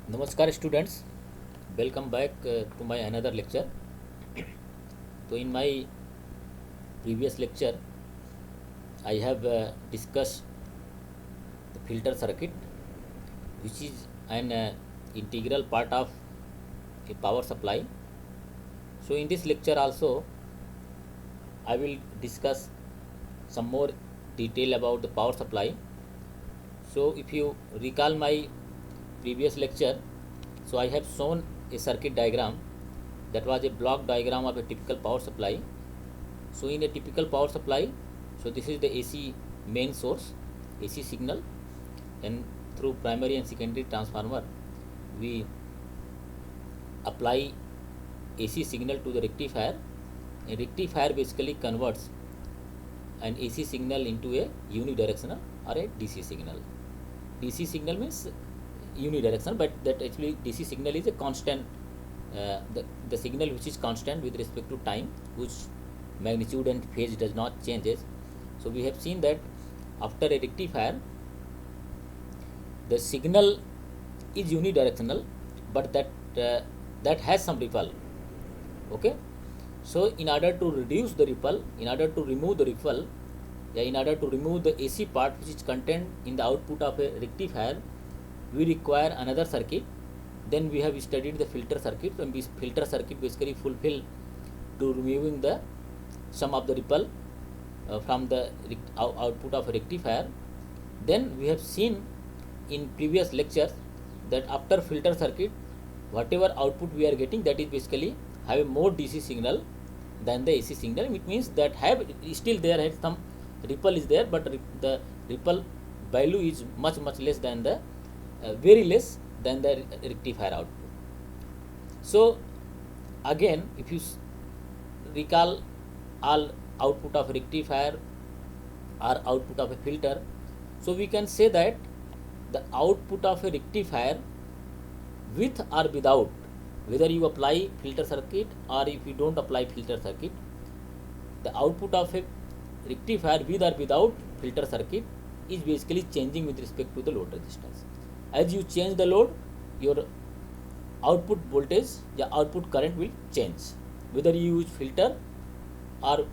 Namaskar students, welcome back to my another lecture. So in my previous lecture I have discussed the filter circuit, which is an integral part of a power supply. So in this lecture also I will discuss some more detail about the power supply. So if you recall my previous lecture, so I have shown a circuit diagram that was a block diagram of a typical power supply. So in a typical power supply, so this is the AC main source, AC signal, and through primary and secondary transformer we apply AC signal to the rectifier. A rectifier basically converts an AC signal into a unidirectional or a DC signal. DC signal means unidirectional, but that actually DC signal is a constant, the signal which is constant with respect to time, whose magnitude and phase does not changes. So we have seen that after a rectifier the signal is unidirectional, but that has some ripple. Okay, so in order to reduce the ripple, in order to remove the ripple, in order to remove the AC part which is contained in the output of a rectifier, we require another circuit. Then we have studied the filter circuit, and this filter circuit basically fulfill to removing the some of the ripple from the output of a rectifier. Then we have seen in previous lectures that after filter circuit, whatever output we are getting, that is basically have a more DC signal than the AC signal. It means that have still there has some ripple is there, but the ripple value is much less than the very less than the rectifier output. So again, if you recall all output of rectifier or output of a filter, so we can say that the output of a rectifier, with or without, whether you apply filter circuit or if you don't apply filter circuit, the output of a rectifier with or without filter circuit is basically changing with respect to the load resistance. As you change the load, your output voltage, the output current will change. Whether you use filter or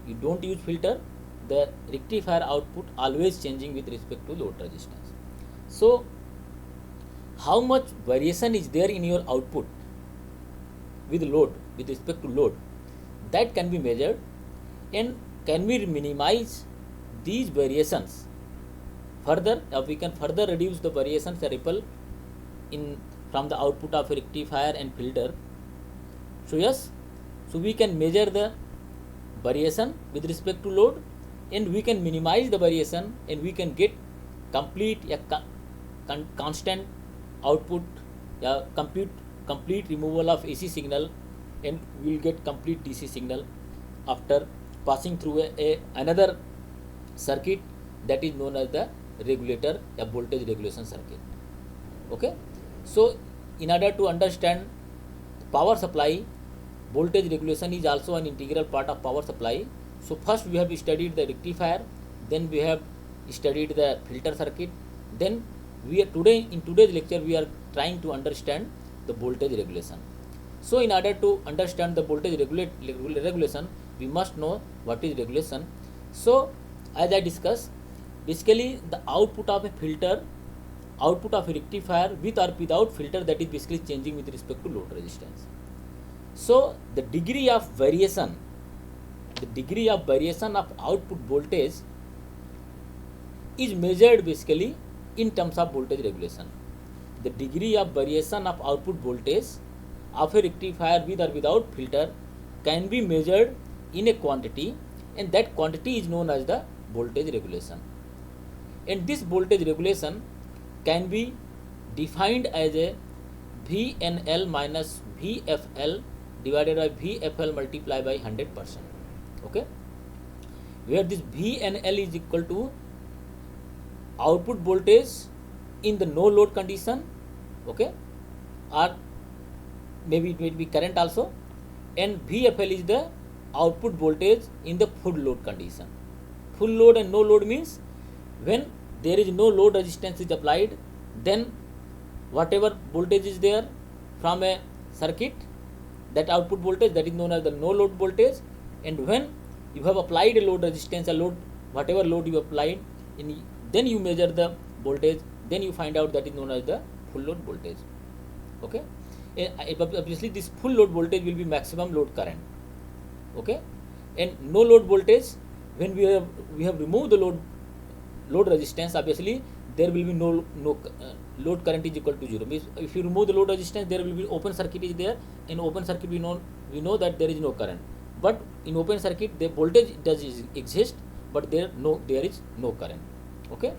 you don't use filter, the rectifier output always changing with respect to load resistance. So how much variation is there in your output with load, with respect to load, that can be measured, and can we minimize these variations further, we can further reduce the variations, the ripple in from the output of a rectifier and filter. So yes, so we can measure the variation with respect to load, and we can minimize the variation, and we can get complete constant output, complete removal of AC signal, and we will get complete DC signal after passing through another circuit that is known as the regulator, a voltage regulation circuit. Okay, so in order to understand power supply, voltage regulation is also an integral part of power supply. So first we have studied the rectifier, then we have studied the filter circuit, then we are in today's lecture we are trying to understand the voltage regulation. So in order to understand the voltage regulation, we must know what is regulation. So as I discussed, basically the output of a filter, output of a rectifier with or without filter, that is basically changing with respect to load resistance. So the degree of variation of output voltage is measured basically in terms of voltage regulation. The degree of variation of output voltage of a rectifier with or without filter can be measured in a quantity, and that quantity is known as the voltage regulation. And this voltage regulation can be defined as a VNL minus VFL divided by VFL multiplied by 100%. Okay, where this VNL is equal to output voltage in the no load condition, okay, or maybe it may be current also, and VFL is the output voltage in the full load condition. Full load and no load means when there is no load resistance is applied, then whatever voltage is there from a circuit, that output voltage, that is known as the no load voltage. And when you have applied a load resistance, a load, whatever load you applied, then you measure the voltage, then you find out, that is known as the full load voltage. Okay, obviously this full load voltage will be maximum load current. Okay, and no load voltage, when we have removed the load resistance, obviously there will be no load current is equal to 0. Means if you remove the load resistance, there will be open circuit is there. In open circuit we know that there is no current, but in open circuit the voltage does exist, but there is no current. Okay,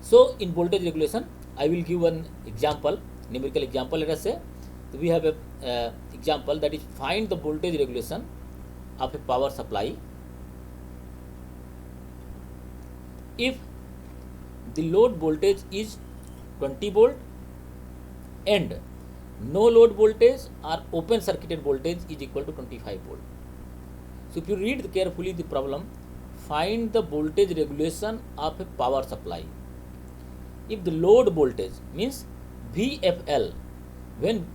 so in voltage regulation I will give one example, numerical example. Let us say we have a example, that is find the voltage regulation of a power supply if the load voltage is 20 volt and no load voltage or open circuited voltage is equal to 25 volt. So if you read carefully the problem, find the voltage regulation of a power supply if the load voltage means VFL, when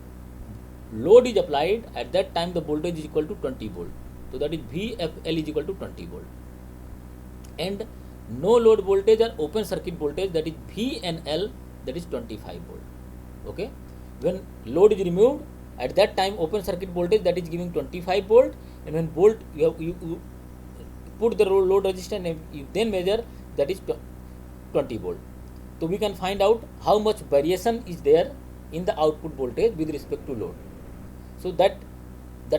load is applied, at that time the voltage is equal to 20 volt. So that is VFL is equal to 20 volt. And no load voltage or open circuit voltage, that is VNL, that is 25 volt. Okay, when load is removed, at that time open circuit voltage, that is giving 25 volt, and when volt you put the load resistance and you then measure, that is 20 volt. So we can find out how much variation is there in the output voltage with respect to load. So that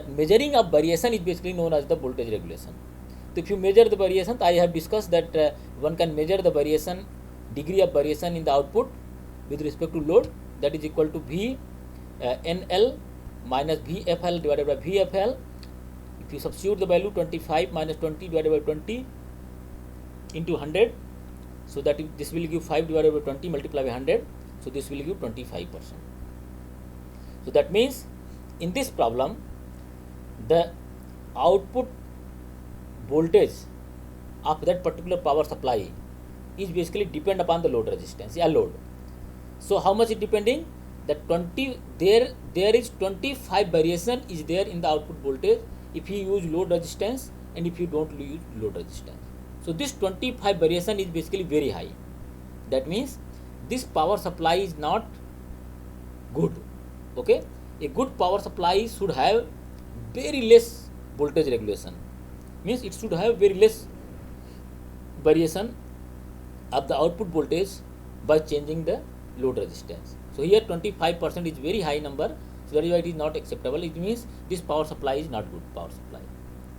measuring of variation is basically known as the voltage regulation. So if you measure the variation, I have discussed that one can measure the variation, degree of variation in the output with respect to load, that is equal to VNL minus VFL divided by VFL. If you substitute the value 25 minus 20 divided by 20 into 100, so that this will give 5 divided by 20 multiplied by 100, so this will give 25%. So that means in this problem the output voltage of that particular power supply is basically depend upon the load resistance, load. So how much is depending? That 20, there is 25 variation is there in the output voltage if you use load resistance and if you don't use load resistance. So this 25 variation is basically very high. That means this power supply is not good. Okay, a good power supply should have very less voltage regulation, means it should have very less variation of the output voltage by changing the load resistance. So here 25% is very high number, so that is why it is not acceptable. It means this power supply is not good power supply.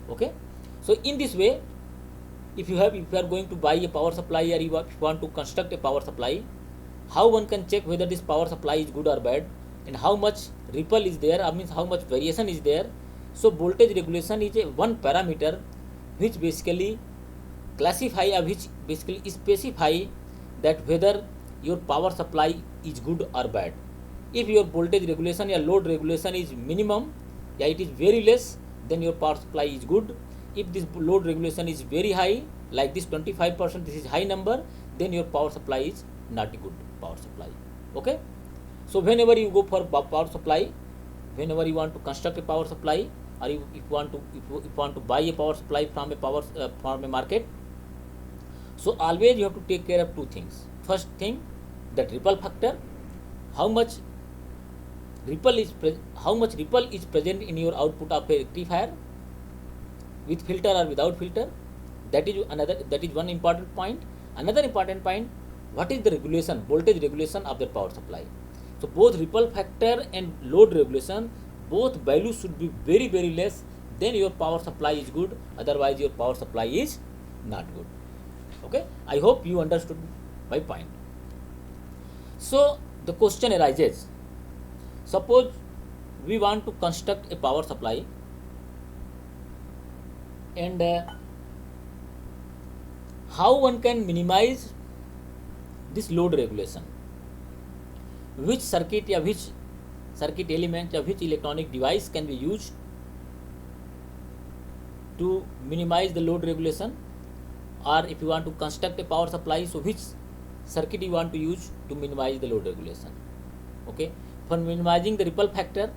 Okay, so in this way, if you are going to buy a power supply or if you want to construct a power supply, how one can check whether this power supply is good or bad, and how much ripple is there, means how much variation is there. So voltage regulation is a one parameter which basically classify or which basically specify that whether your power supply is good or bad. If your voltage regulation or load regulation is minimum, it is very less, then your power supply is good. If this load regulation is very high, like this 25%, this is high number, then your power supply is not a good power supply. Okay, so whenever you go for power supply, whenever you want to construct a power supply, or if you want to buy a power supply from a market, so always you have to take care of two things. First thing, that ripple factor, how much ripple is present in your output of a rectifier, with filter or without filter. That is one important point. Another important point, what is the regulation, voltage regulation of the power supply. So both ripple factor and load regulation, both values should be very, very less, then your power supply is good, otherwise your power supply is not good. Okay, I hope you understood my point. So the question arises, suppose we want to construct a power supply, and how one can minimize this load regulation, which circuit or which circuit element or which electronic device can be used to minimize the load regulation, or if you want to construct a power supply, so which circuit you want to use to minimize the load regulation. Okay, for minimizing the ripple factor,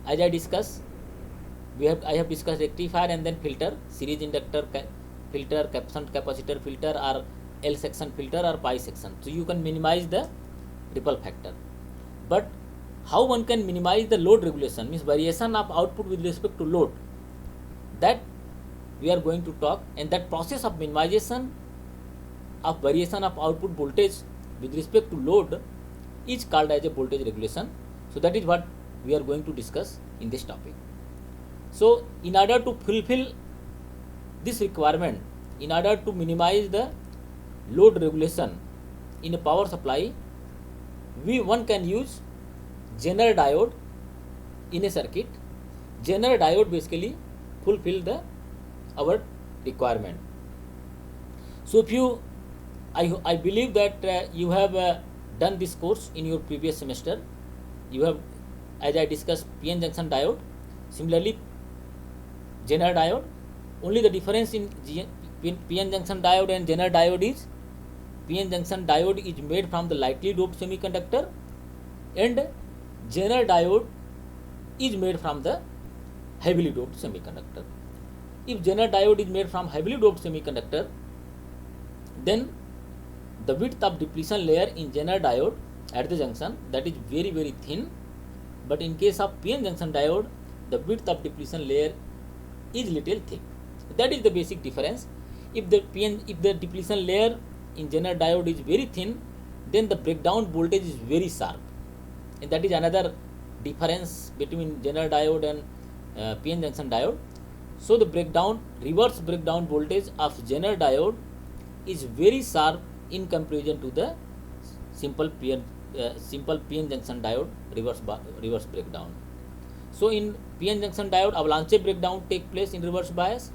as I discussed, I have discussed rectifier and then filter, series inductor filter, shunt capacitor filter, or L section filter or pi section. So you can minimize the ripple factor. But how one can minimize the load regulation, means variation of output with respect to load, that we are going to talk. And that process of minimization of variation of output voltage with respect to load is called as a voltage regulation. So that is what we are going to discuss in this topic. So in order to fulfill this requirement, in order to minimize the load regulation in a power supply, one can use Zener diode in a circuit. Zener diode basically fulfill our requirement. So if you, I believe that you have done this course in your previous semester. You have, as I discussed, PN junction diode. Similarly, Zener diode. Only the difference in PN junction diode and Zener diode is, PN junction diode is made from the lightly doped semiconductor, and Zener diode is made from the heavily doped semiconductor. If Zener diode is made from heavily doped semiconductor, then the width of depletion layer in Zener diode at the junction, that is very very thin. But in case of PN junction diode, the width of depletion layer is little thick. That is the basic difference. If the depletion layer in Zener diode is very thin, then the breakdown voltage is very sharp, and that is another difference between Zener diode and PN junction diode. So the reverse breakdown voltage of Zener diode is very sharp in comparison to the simple PN junction diode reverse breakdown. So in PN junction diode, avalanche breakdown take place in reverse bias,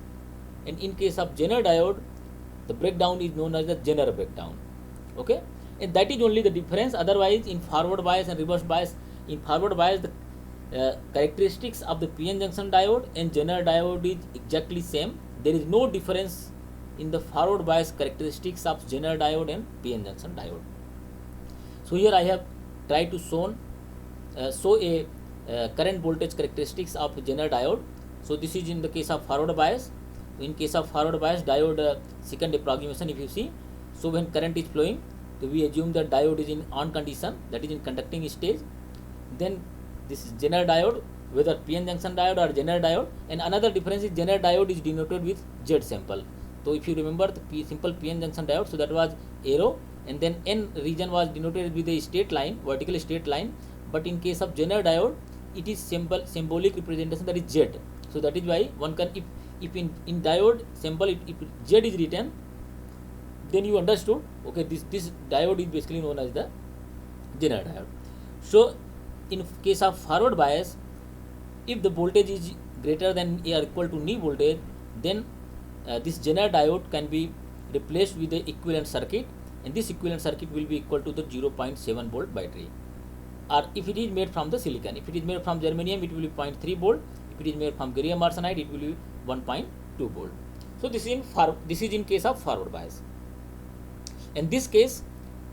and in case of Zener diode, the breakdown is known as the Zener breakdown. Okay, and that is only the difference. Otherwise, in forward bias and reverse bias, in forward bias, the characteristics of the PN junction diode and Zener diode is exactly same. There is no difference in the forward bias characteristics of Zener diode and PN junction diode. So here I have tried to show a current voltage characteristics of Zener diode. So this is in the case of forward bias. In case of forward bias diode second approximation, if you see, so when current is flowing, so we assume that diode is in on condition, that is in conducting stage. Then this is Zener diode, whether PN junction diode or Zener diode. And another difference is Zener diode is denoted with Z sample. So if you remember the simple PN junction diode, so that was arrow, and then N region was denoted with a straight line, vertical straight line. But in case of Zener diode, it is symbolic representation, that is Z. So that is why one can, if in diode symbol if Z is written, then you understood, okay, this diode is basically known as the Zener diode. So in case of forward bias, if the voltage is greater than or equal to knee voltage, then this Zener diode can be replaced with the equivalent circuit, and this equivalent circuit will be equal to the 0.7 volt battery. Or if it is made from the silicon, if it is made from germanium, it will be 0.3 volt. If it is made from gallium arsenide, it will be 1.2 volt. So this is in case of forward bias. In this case,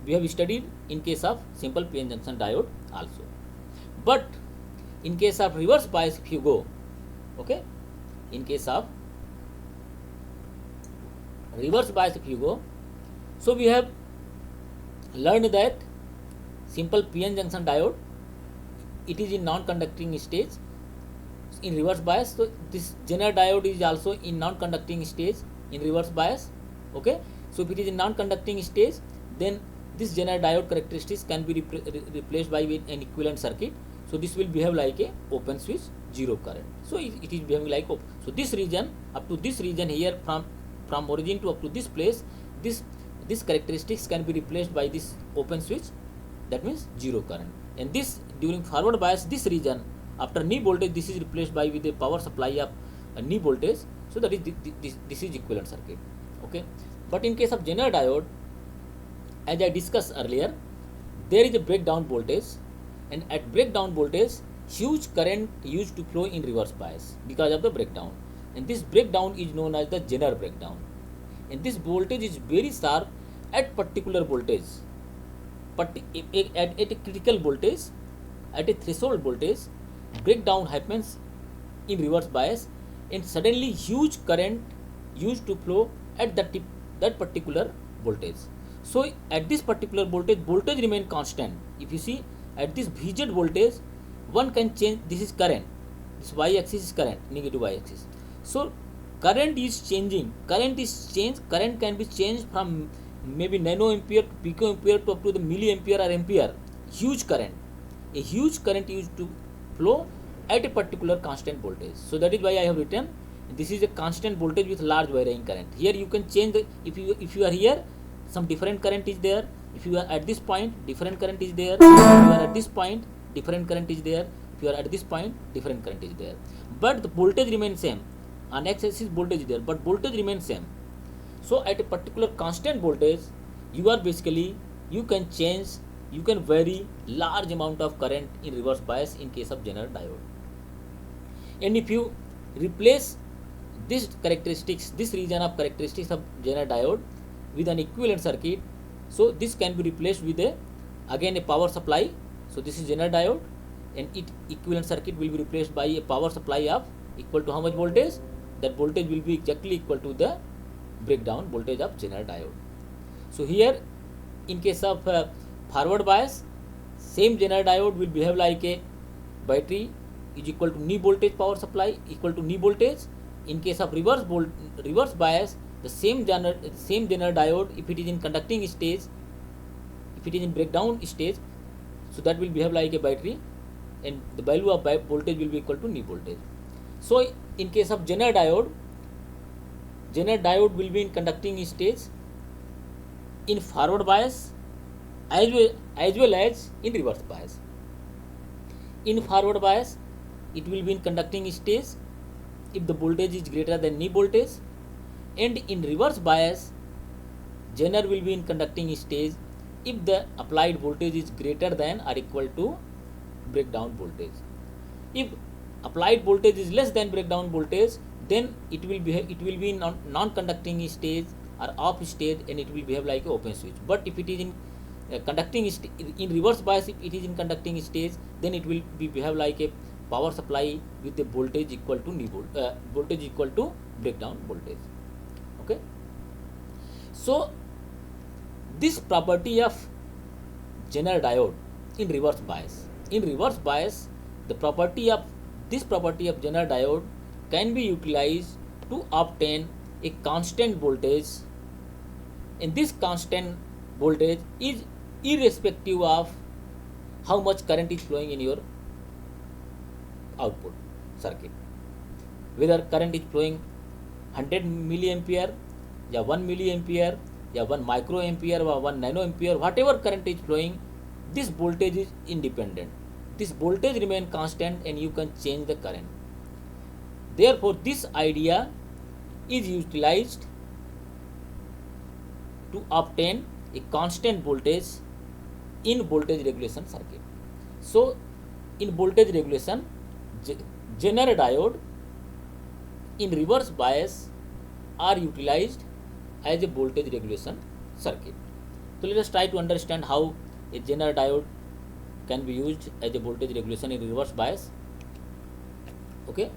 we have studied in case of simple PN junction diode also. But in case of reverse bias, if you go, okay, in case of reverse bias, if you go, so we have learned that simple PN junction diode, it is in non-conducting stage in reverse bias. So this Zener diode is also in non-conducting stage in reverse bias. Okay, so if it is in non-conducting stage, then this Zener diode characteristics can be replaced by an equivalent circuit. So this will behave like a open switch, zero current. So it is behaving like open. So this region, up to this region here, from origin to up to this place, this characteristics can be replaced by this open switch, that means zero current. And this during forward bias, this region after knee voltage, this is replaced by with a power supply of knee voltage. So that is this is equivalent circuit. Okay, but in case of Zener diode, as I discussed earlier, there is a breakdown voltage, and at breakdown voltage, huge current used to flow in reverse bias because of the breakdown, and this breakdown is known as the Zener breakdown. And this voltage is very sharp at particular voltage, at a critical voltage, at a threshold voltage, breakdown happens in reverse bias, and suddenly huge current used to flow at that particular voltage. So at this particular voltage remain constant. If you see at this Vz voltage, one can change. This is current. This y-axis is current, negative y-axis. So current is changing. Current is changed. Current can be changed from maybe nanoampere to picoampere to up to the milliampere or ampere. Huge current. A huge current used to flow at a particular constant voltage. So that is why I have written this is a constant voltage with large varying current. Here you can change the, if you are here, some different current is there. If you are at this point, different current is there. If you are at this point, different current is there. If you are at this point, different current is there. But the voltage remains same. On x-axis voltage is there, but voltage remains same. So at a particular constant voltage, you are basically, you can change, you can vary large amount of current in reverse bias in case of Zener diode. And if you replace this characteristics, this region of characteristics of Zener diode with an equivalent circuit, so this can be replaced with again a power supply. So this is Zener diode, and its equivalent circuit will be replaced by a power supply of equal to how much voltage? That voltage will be exactly equal to the breakdown voltage of Zener diode. So here in case of forward bias, same Zener diode will behave like a battery is equal to knee voltage power supply equal to knee voltage. In case of reverse bias, the same Zener diode, if it is in conducting stage, if it is in breakdown stage, so that will behave like a battery, and the value of voltage will be equal to knee voltage. So in case of Zener diode will be in conducting stage in forward bias as well as in reverse bias. In forward bias, it will be in conducting stage if the voltage is greater than knee voltage, and in reverse bias, Zener will be in conducting stage if the applied voltage is greater than or equal to breakdown voltage. If applied voltage is less than breakdown voltage, then it will be in non-conducting stage or off stage, and it will behave like an open switch. But if it is in in reverse bias, if it is in conducting stage, then it will behave like a power supply with the voltage equal to voltage equal to breakdown voltage. Okay. So this property of Zener diode in reverse bias. In reverse bias, the property of Zener diode can be utilized to obtain a constant voltage, and this constant voltage is irrespective of how much current is flowing in your output circuit. Whether current is flowing 100 milliampere, या 1 milliampere, या 1 microampere or 1 nanoampere, whatever current is flowing, this voltage is independent. This voltage remain constant, and you can change the current. Therefore, this idea is utilized to obtain a constant voltage in voltage regulation circuit. So in voltage regulation, Zener diode in reverse bias are utilized as a voltage regulation circuit. So let us try to understand how a Zener diode can be used as a voltage regulation in reverse bias. Okay.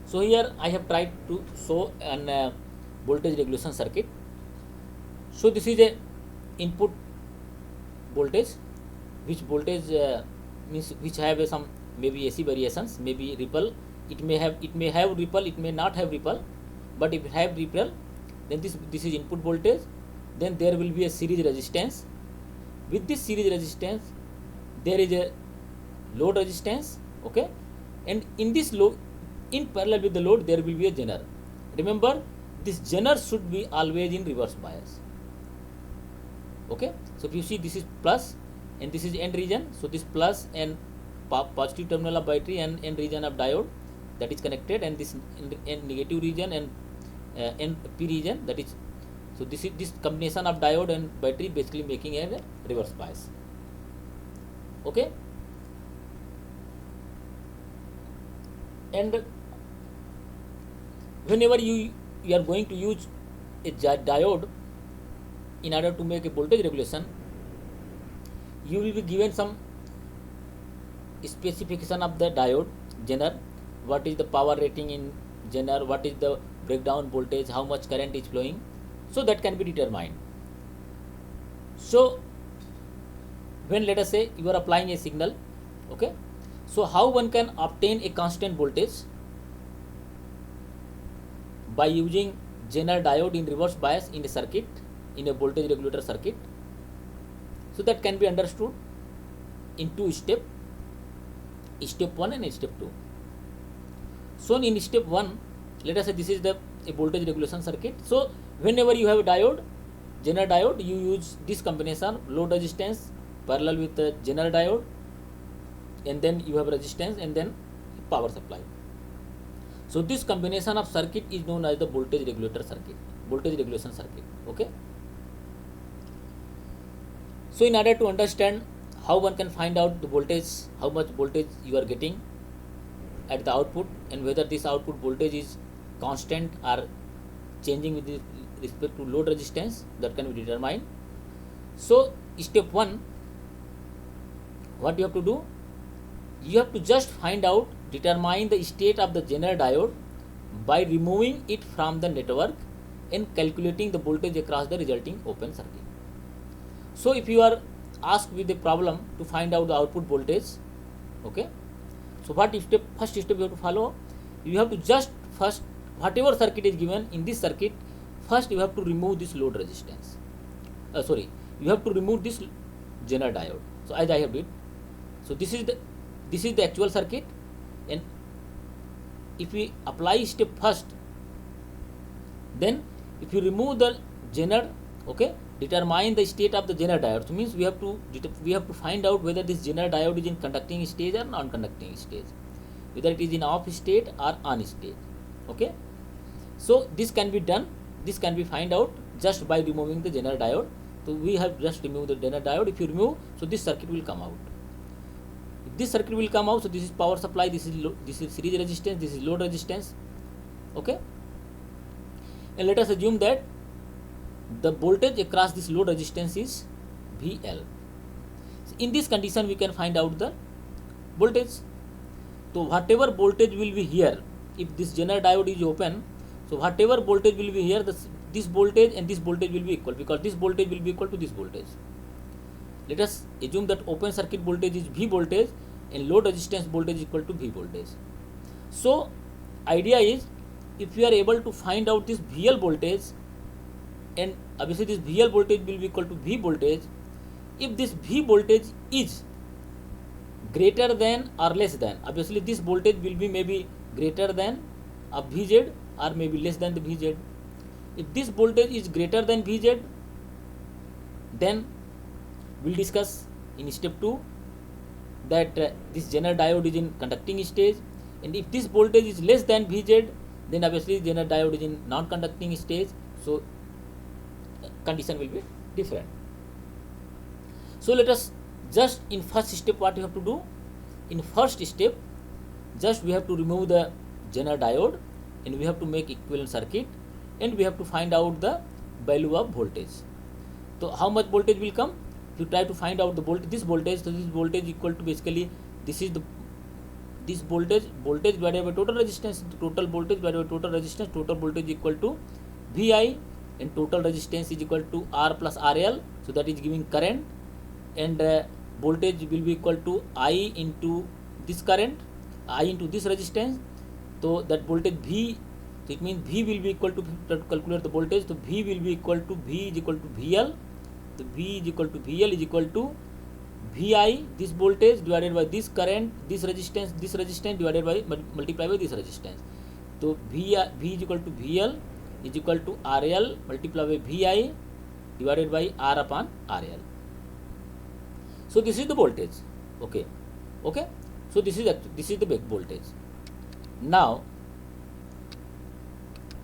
So here I have tried to show an voltage regulation circuit. So this is a input voltage, which voltage means which have some maybe AC variations, maybe ripple. It may have ripple, it may not have ripple, but if it have ripple, then this is input voltage. Then there will be a series resistance. With this series resistance, there is a load resistance. Okay, and in this load, in parallel with the load, there will be a Zener. Remember, this Zener should be always in reverse bias. Okay, so if you see, this is plus and this is N region, so this plus and positive terminal of battery and N region of diode, that is connected, and this N negative region and N P region, that is, so this is this combination of diode and battery basically making a reverse bias. Okay, and whenever you are going to use a diode, in order to make a voltage regulation, you will be given some specification of the diode Zener, what is the power rating in Zener, what is the breakdown voltage, how much current is flowing, so that can be determined. So when let us say you are applying a signal, okay, so how one can obtain a constant voltage? By using Zener diode in reverse bias in a circuit, in a voltage regulator circuit. So that can be understood in two steps, step 1 and step 2. So in step 1, let us say this is a voltage regulation circuit. So whenever you have a diode, Zener diode, you use this combination, load resistance parallel with the Zener diode, and then you have resistance and then power supply. So this combination of circuit is known as the voltage regulator circuit, voltage regulation circuit. Okay. So in order to understand how one can find out the voltage, how much voltage you are getting at the output, and whether this output voltage is constant or changing with respect to load resistance, that can be determined. So step 1, what you have to do? You have to just find out, determine the state of the Zener diode by removing it from the network and calculating the voltage across the resulting open circuit. So if you are asked with a problem to find out the output voltage, okay, so what step, first step you have to follow? You have to just first, whatever circuit is given in this circuit, first you have to remove this load resistance. You have to remove this Zener diode. So as I have did, so this is the actual circuit, and if we apply step first, then if you remove the Zener, okay, determine the state of the Zener diode. So means we have to find out whether this Zener diode is in conducting stage or non-conducting stage, whether it is in off state or on state. Okay, so this can be done, this can be find out just by removing the Zener diode. So we have just removed the Zener diode. If you remove, so this circuit will come out. If this circuit will come out, so this is power supply, this is series resistance, this is load resistance. Okay, and let us assume that the voltage across this load resistance is VL. So in this condition we can find out the voltage. So whatever voltage will be here, if this Zener diode is open, so whatever voltage will be here, this voltage and this voltage will be equal, because this voltage will be equal to this voltage. Let us assume that open circuit voltage is V voltage and load resistance voltage is equal to V voltage. So idea is, if you are able to find out this VL voltage, and obviously this VL voltage will be equal to V voltage, if this V voltage is greater than or less than, obviously this voltage will be maybe greater than a Vz or maybe less than the Vz. If this voltage is greater than Vz, then we'll discuss in step 2 that this Zener diode is in conducting stage, and if this voltage is less than Vz, then obviously Zener diode is in non-conducting stage, so condition will be different. So let us just in first step, what you have to do? In first step, just we have to remove the Zener diode and we have to make equivalent circuit, and we have to find out the value of voltage. So how much voltage will come? If you try to find out the this voltage, so this voltage equal to basically this voltage divided by total resistance, total voltage divided by total resistance, total voltage equal to VI, and total resistance is equal to R plus RL, so that is giving current, and voltage will be equal to I into this current, I into this resistance, so that voltage V, so it means V will be equal to calculate the voltage, so V will be equal to V is equal to VL, so V is equal to VL is equal to VI, this voltage divided by this current, this resistance divided by multiplied by this resistance. So V is equal to VL is equal to RL multiplied by VI divided by R upon RL. So this is the voltage. Okay. So this is the back voltage. Now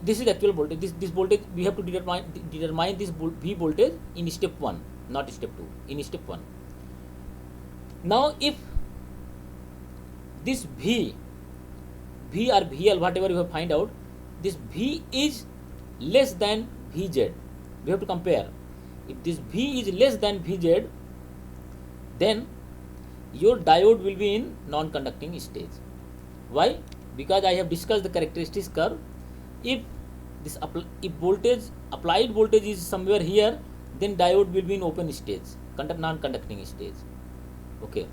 this is actual voltage. This voltage we have to determine this V voltage in step 1, not step 2. In step 1. Now if this V or VL, whatever you have find out, this V is less than Vz, we have to compare. if this V is less than Vz, then your diode will be in non-conducting stage. Why? Because I have discussed the characteristics curve. If applied voltage is somewhere here, then diode will be in open stage, non-conducting stage. Okay.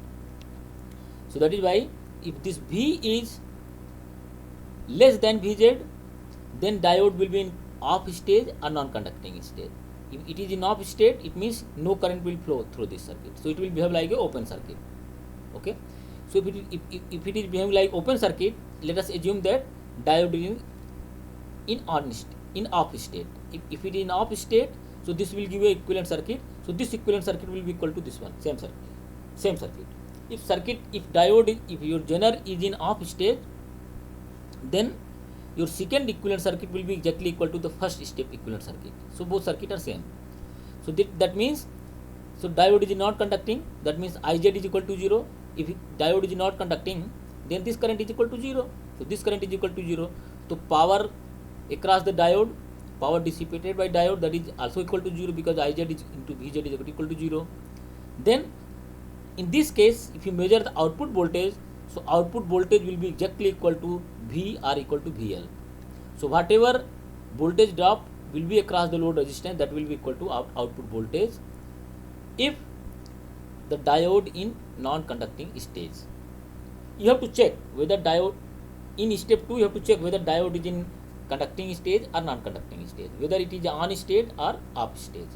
So that is why if this V is less than Vz, then diode will be in off stage or non-conducting stage. If it is in off state, it means no current will flow through this circuit. So it will behave like a open circuit. Okay. So if it is behaving like open circuit, let us assume that diode is in off state. If it is in off state, so this will give a equivalent circuit. So this equivalent circuit will be equal to this one, same circuit. If your Zener is in off state, then your second equivalent circuit will be exactly equal to the first step equivalent circuit. So both circuits are same. So that means, so diode is not conducting, that means Iz is equal to 0. If diode is not conducting, then this current is equal to 0. So this current is equal to 0. So power across the diode, power dissipated by diode, that is also equal to 0, because Iz is into Vz is equal to 0. Then in this case, if you measure the output voltage, so output voltage will be exactly equal to V or equal to VL. So whatever voltage drop will be across the load resistance, that will be equal to output voltage if the diode in non-conducting stage. You have to check whether diode in step 2, you have to check whether diode is in conducting stage or non-conducting stage, whether it is on state or off stage.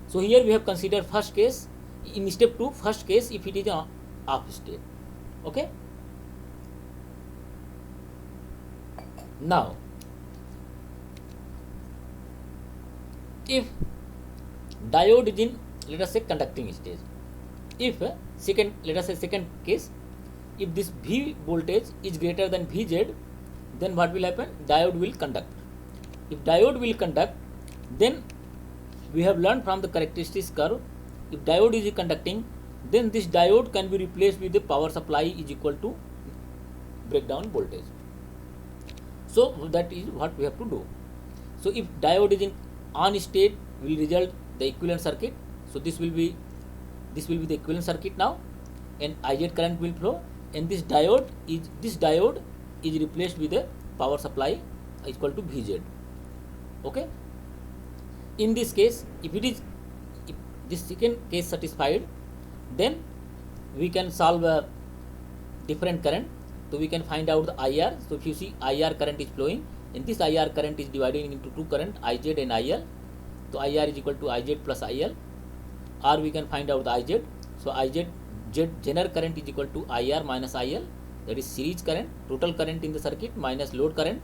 So here we have considered first case. In step 2, first case, if it is off state. Okay. Now, if diode is in, let us say, conducting stage, if second case, if this V voltage is greater than Vz, then what will happen? Diode will conduct. If diode will conduct, then we have learned from the characteristics curve, if diode is conducting, then this diode can be replaced with the power supply is equal to breakdown voltage. So that is what we have to do. So if diode is in on state, will result the equivalent circuit. So this will be the equivalent circuit now, and Iz current will flow, and this diode is replaced with a power supply equal to Vz. Okay. In this case, if this second case satisfied, then we can solve a different current. So we can find out the IR. So if you see, IR current is flowing, and this IR current is divided into two current, Iz and IL. So IR is equal to Iz plus IL, or we can find out the Iz. So Zener current is equal to IR minus IL, that is series current, total current in the circuit minus load current.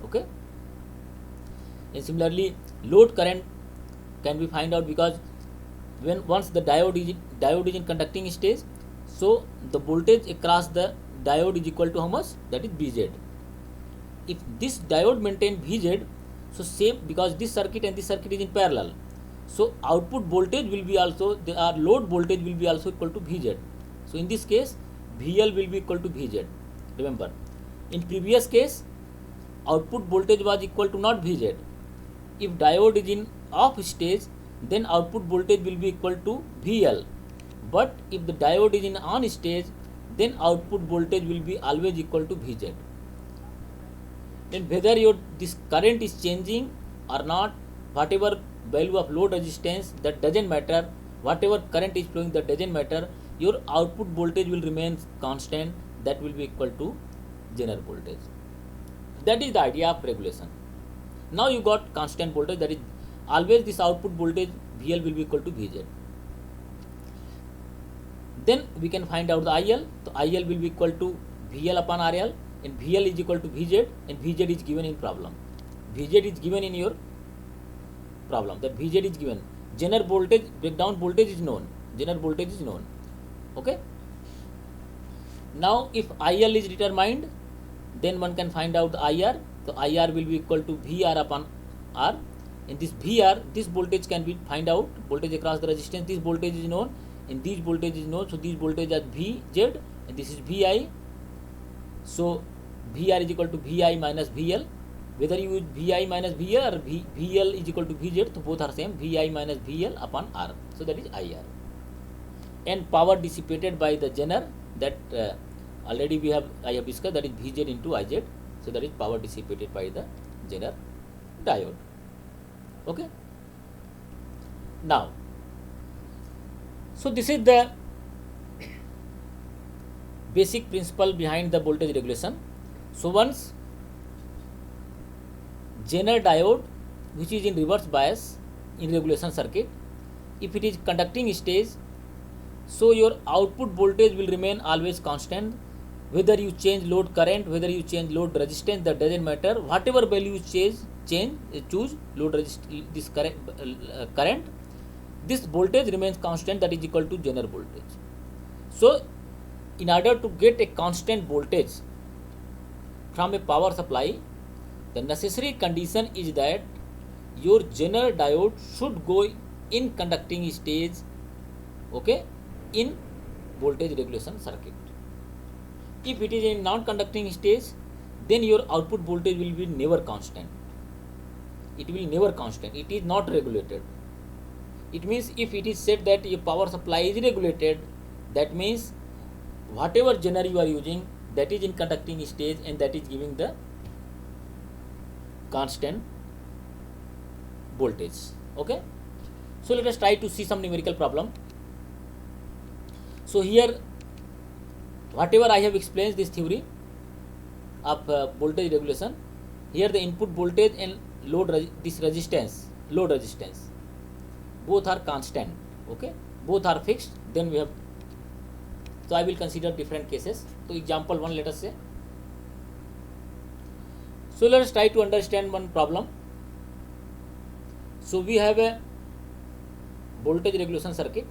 Okay. And similarly, load current can be find out, because once the diode is in conducting stage, so the voltage across the diode is equal to how much? That is Vz. If this diode maintain Vz, so same, because this circuit and this circuit is in parallel, so output voltage will be also, our load voltage will be also equal to Vz. So in this case, VL will be equal to Vz. Remember, in previous case, output voltage was equal to not Vz. If diode is in off stage, then output voltage will be equal to VL. But if the diode is in on stage, then output voltage will be always equal to Vz. Then whether this current is changing or not, whatever value of load resistance, that doesn't matter. Whatever current is flowing, that doesn't matter. Your output voltage will remain constant, that will be equal to Zener voltage. That is the idea of regulation. Now you got constant voltage, that is always this output voltage VL will be equal to Vz. Then we can find out the IL. So IL will be equal to VL upon RL, and VL is equal to Vz, and Vz is given in problem. Vz is given in your problem, that Vz is given. Zener voltage, breakdown voltage is known. Zener voltage is known. Okay. Now if IL is determined, then one can find out the IR. So IR will be equal to VR upon R. In this VR, this voltage can be find out, voltage across the resistance, this voltage is known, and this voltage is known. So this voltage is Vz, and this is Vi. So VR is equal to Vi minus VL. whether you use Vi minus VL or VL is equal to Vz, so both are same, Vi minus VL upon R, so that is IR. And power dissipated by the Zener, that already I have discussed, that is Vz into Iz, so that is power dissipated by the Zener diode. Okay. Now, so this is the basic principle behind the voltage regulation. So once Zener diode, which is in reverse bias in regulation circuit, if it is conducting stage, so your output voltage will remain always constant. Whether you change load current, whether you change load resistance, that doesn't matter. Whatever value you choose load this current, this voltage remains constant, that is equal to Zener voltage. So in order to get a constant voltage from a power supply, the necessary condition is that your Zener diode should go in conducting stage, okay, in voltage regulation circuit. If it is in non-conducting stage, then your output voltage will be never constant. It will never constant. It is not regulated. It means if it is said that your power supply is regulated, that means whatever Zener you are using, that is in conducting stage and that is giving the constant voltage. Okay. So let us try to see some numerical problem. So here, whatever I have explained this theory of voltage regulation, here the input voltage and load resistance, both are constant. Okay, both are fixed. Then we have, so I will consider different cases. So example 1, let us say. So let us try to understand one problem. So we have a voltage regulation circuit,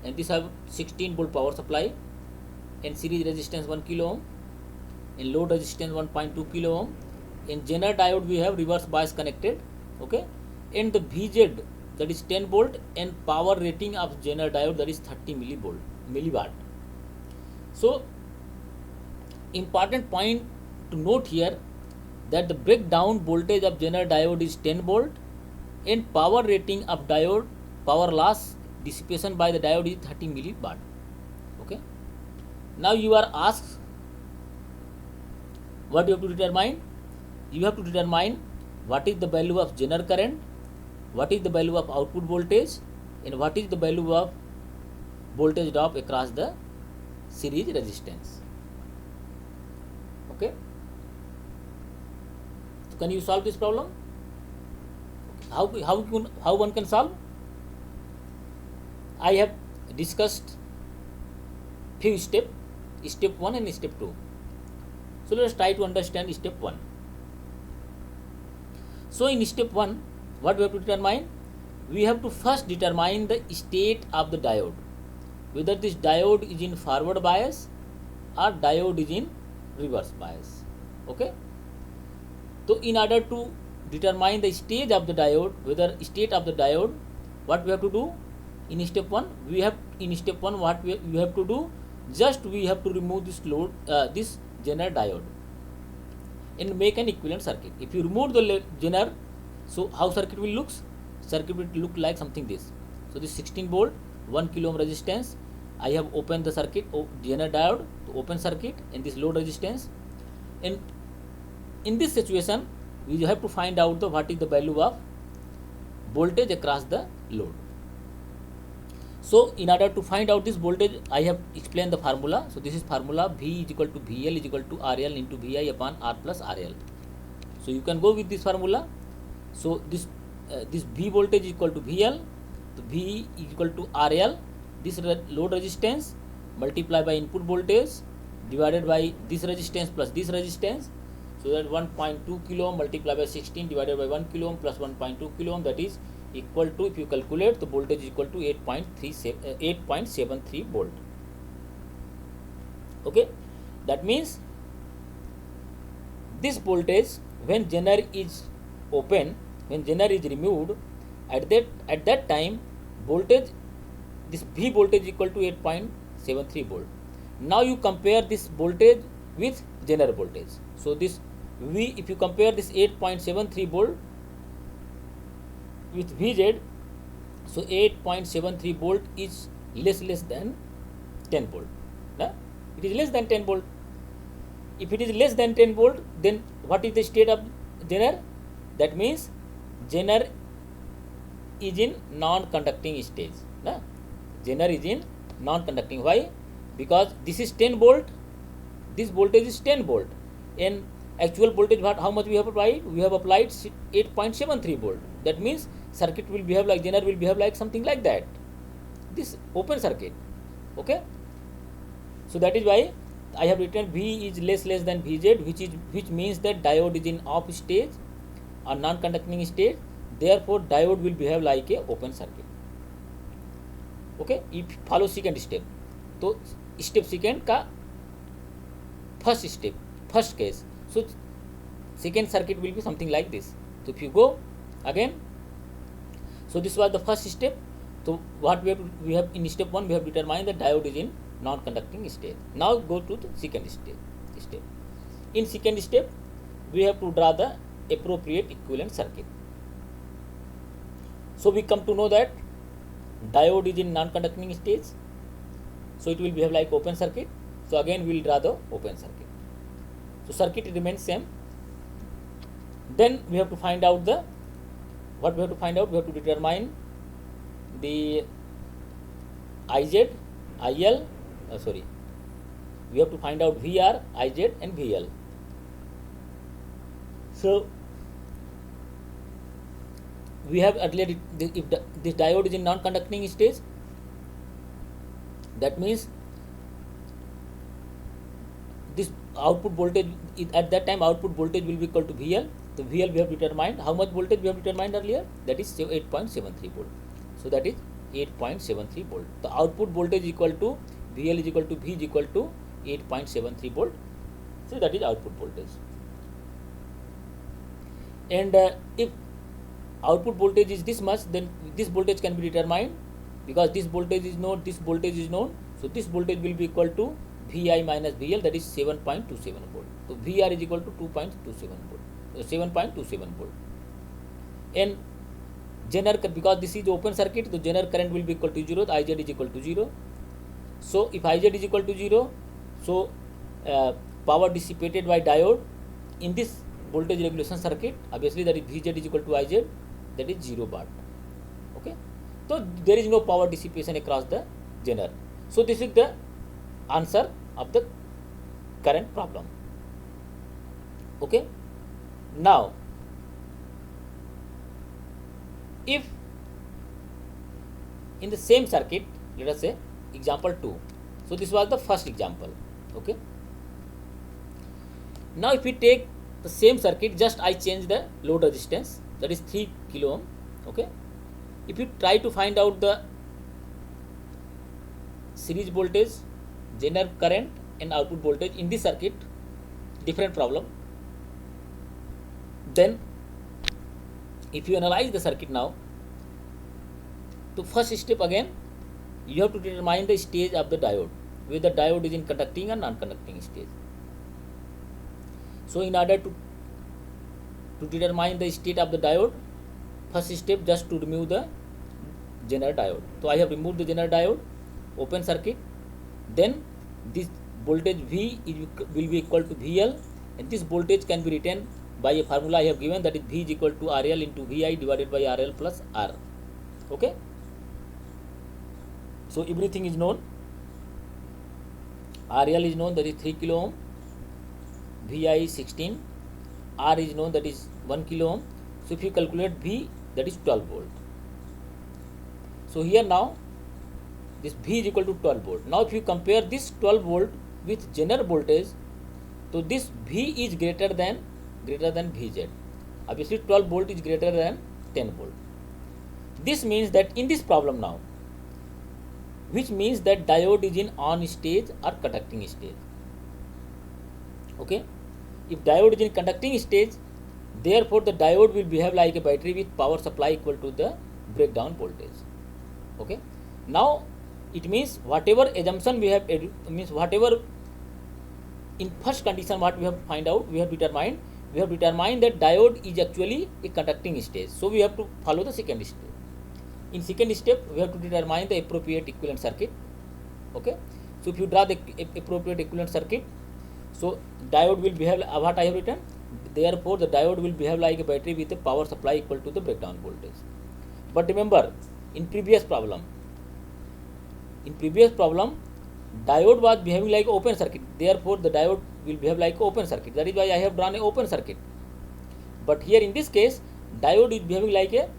and this have 16 volt power supply and series resistance 1 kilo ohm and load resistance 1.2 kilo ohm. In Zener diode we have reverse bias connected, okay, and the Vz, that is 10 volt, and power rating of Zener diode, that is 30 milliwatt. So important point to note here, that the breakdown voltage of Zener diode is 10 volt and power rating of diode, power loss dissipation by the diode is 30 milliwatt. Okay. Now you are asked, what you have to determine? You have to determine what is the value of Zener current, what is the value of output voltage, and what is the value of voltage drop across the series resistance. Okay. So can you solve this problem? How one can solve? I have discussed few steps, step 1 and step 2. So let us try to understand step 1. So in step 1, what we have to determine? We have to first determine the state of the diode, whether this diode is in forward bias or diode is in reverse bias. Okay. So in order to determine the stage of the diode, whether state of the diode, what we have to do in step 1? What we have to do? Just we have to remove this load, this Zener diode, and make an equivalent circuit. If you remove the Zener, so how circuit will look? Circuit will look like something this. So this 16 volt, 1 kilo ohm resistance. I have opened the circuit, Zener diode, to open circuit, and this load resistance. And in this situation, we have to find out what is the value of voltage across the load. So in order to find out this voltage, I have explained the formula. So this is formula: V is equal to VL is equal to RL into VI upon R plus RL. So you can go with this formula. So this V voltage is equal to VL, so V is equal to RL, this load resistance multiplied by input voltage divided by this resistance plus this resistance. So that 1.2 kilo ohm multiplied by 16 divided by 1 kilo ohm plus 1.2 kilo ohm, that is equal to, if you calculate, the voltage is equal to 8.73 volt. Okay, that means this voltage, when Zener is open, when Zener is removed, at that time voltage, this V voltage is equal to 8.73 volt. Now you compare this voltage with Zener voltage. So this if you compare this 8.73 volt with Vz, so 8.73 volt is less than 10 volt. Nah? It is less than 10 volt. If it is less than 10 volt, then what is the state of Zener? That means Zener is in non-conducting stage. Nah? Zener is in non-conducting. Why? Because this is 10 volt, this voltage is 10 volt, and actual voltage, how much we have applied? We have applied 8.73 volt. That means circuit will behave like, Zener will behave like something like that, this open circuit. Okay, so that is why I have written V is less than Vz, which means that diode is in off stage or non-conducting stage. Therefore diode will behave like a open circuit. Okay, if follow second step, तो step second का first step, first case, so second circuit will be something like this. So if you go again, so this was the first step. So what we have in step 1, we have determined that diode is in non-conducting state. Now go to the second step. In second step, we have to draw the appropriate equivalent circuit. So we come to know that diode is in non-conducting stage, so it will behave like open circuit. So again we will draw the open circuit. So circuit remains same. Then we have to find out the, what we have to find out? We have to determine the Iz, IL, we have to find out VR, Iz and VL. So we have earlier, if this diode is in non-conducting stage, that means this output voltage, at that time output voltage will be equal to VL. So VL we have determined, how much voltage we have determined earlier? That is 8.73 volt. So that is 8.73 volt. The output voltage is equal to VL is equal to V is equal to 8.73 volt. So that is output voltage. And if output voltage is this much, then this voltage can be determined, because this voltage is known, this voltage is known. So this voltage will be equal to Vi minus VL, that is 7.27 volt. So VR is equal to 2.27 volt, 7.27 volt. And Zener, because this is open circuit, so Zener current will be equal to 0, Iz is equal to 0. So if Iz is equal to 0, so power dissipated by diode in this voltage regulation circuit, obviously that is Vz is equal to Iz, that is 0 watt. Okay, so there is no power dissipation across the Zener. So this is the answer of the current problem. Okay, now if in the same circuit, let us say example 2, so this was the first example. Okay, now if we take the same circuit, just I change the load resistance, that is 3 kilo ohm. Okay, if you try to find out the series voltage, Zener current and output voltage in this circuit, different problem. Then if you analyze the circuit now, to first step again, you have to determine the stage of the diode, whether the diode is in conducting or non-conducting stage. So in order to determine the state of the diode, first step just to remove the Zener diode. So I have removed the Zener diode, open circuit. Then this voltage V will be equal to VL, and this voltage can be written by a formula I have given, that is V is equal to RL into VI divided by RL plus R. Okay, so everything is known. RL is known, that is 3 kilo ohm, VI is 16, R is known, that is 1 kilo ohm. So if you calculate V, that is 12 volt. So here now this V is equal to 12 volt. Now if you compare this 12 volt with Zener voltage, so this V is greater than Vz. Obviously 12 volt is greater than 10 volt. This means that in this problem now, which means that diode is in on stage or conducting stage. Okay, if diode is in conducting stage, therefore the diode will behave like a battery with power supply equal to the breakdown voltage. Okay, now it means whatever assumption we have, means whatever in first condition what we have find out, we have determined we have determined that diode is actually a conducting stage. So we have to follow the second step. In second step, we have to determine the appropriate equivalent circuit. Okay. So if you draw the appropriate equivalent circuit, so diode will behave what I have written. Therefore, the diode will behave like a battery with a power supply equal to the breakdown voltage. But remember, in previous problem, diode was behaving like open circuit. Therefore, the diode will behave like open circuit. That is why I have drawn an open circuit. But here in this case, diode is behaving like a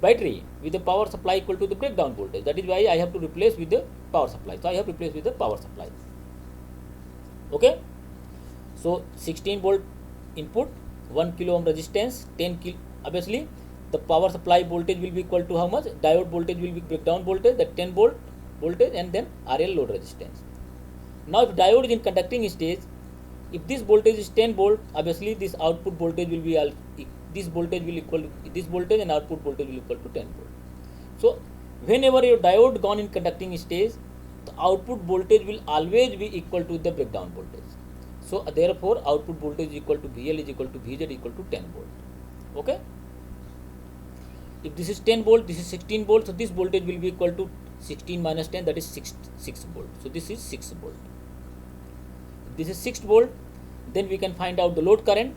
battery with a power supply equal to the breakdown voltage. That is why I have to replace with the power supply. So I have replaced with the power supply. Okay. So 16 volt input, 1 kilo ohm resistance, 10 kilo. Obviously, the power supply voltage will be equal to how much? Diode voltage will be breakdown voltage, that 10 volt voltage, and then RL load resistance. Now, if diode is in conducting stage, if this voltage is 10 volt, obviously this output voltage will be this voltage will equal to this voltage, and output voltage will equal to 10 volt. So, whenever your diode gone in conducting stage, the output voltage will always be equal to the breakdown voltage. So, therefore, output voltage is equal to VL is equal to VZ equal to 10 volt. Okay. If this is 10 volt, this is 16 volt, so this voltage will be equal to 16 minus 10, that is 6 volt. So this is 6 volt. If this is 6 volt, then we can find out the load current.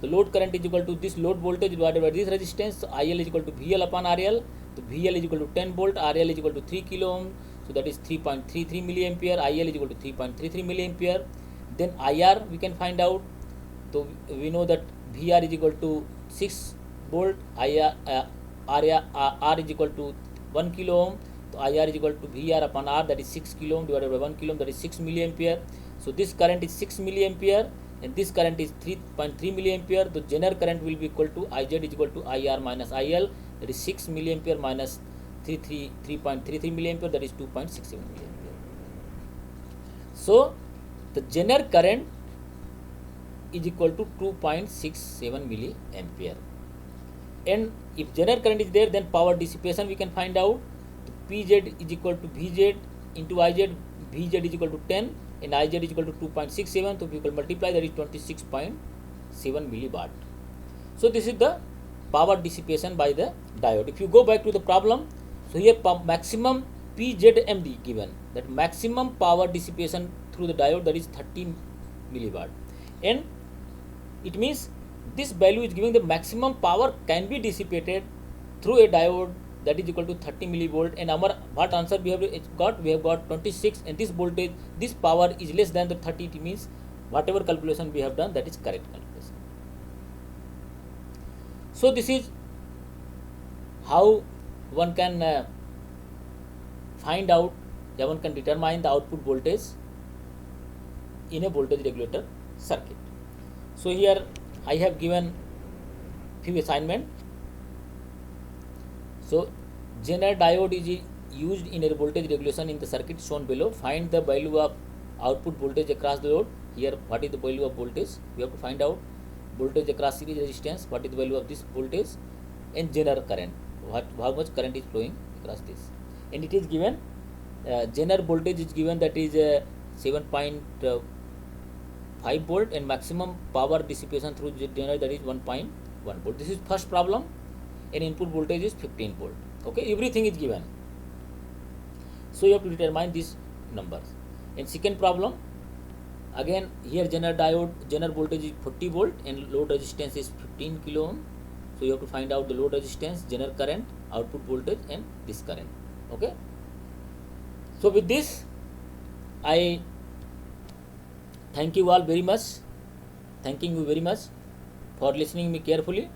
The load current is equal to this load voltage divided by this resistance. So IL is equal to VL upon RL. So VL is equal to 10 volt, RL is equal to 3 kilo ohm. So that is 3.33 milliampere. IL is equal to 3.33 milliampere. Then IR we can find out. So we know that VR is equal to 6 volt. R is equal to 1 kilo ohm. So IR is equal to VR upon R, that is 6 kilo ohm divided by 1 kilo ohm, that is 6 milliampere. So this current is 6 milliampere and this current is 3.3 milliampere. The general current will be equal to IZ is equal to IR minus IL, that is 6 milliampere minus 3.33 milliampere, that is 2.67 milliampere. So the general current is equal to 2.67 milliampere. And if general current is there, then power dissipation we can find out. PZ is equal to VZ into IZ. VZ is equal to 10 and IZ is equal to 2.67. So if you can multiply, that is 26.7 milliwatt. So this is the power dissipation by the diode. If you go back to the problem, so here maximum PZMD given, that maximum power dissipation through the diode, that is 30 milliwatt, and it means this value is giving the maximum power can be dissipated through a diode, that is equal to 30 millivolt. And our what answer we have got? We have got 26, and this voltage, this power is less than the 30. It means whatever calculation we have done, that is correct calculation. So this is how one can find out, that one can determine the output voltage in a voltage regulator circuit. So here I have given few assignment. So Zener diode is used in a voltage regulation in the circuit shown below. Find the value of output voltage across the load. Here what is the value of voltage? We have to find out voltage across series resistance, what is the value of this voltage, and Zener current, how much current is flowing across this. And it is given, Zener voltage is given, that is 7.5 volt, and maximum power dissipation through Zener, that is 1.1 volt. This is first problem, and input voltage is 15 volt. Okay, everything is given. So you have to determine these numbers. And second problem, again here Zener diode, Zener voltage is 40 volt and load resistance is 15 kilo ohm. So you have to find out the load resistance, Zener current, output voltage, and this current. Okay. So with this, I thank you all very much. Thanking you very much for listening me carefully.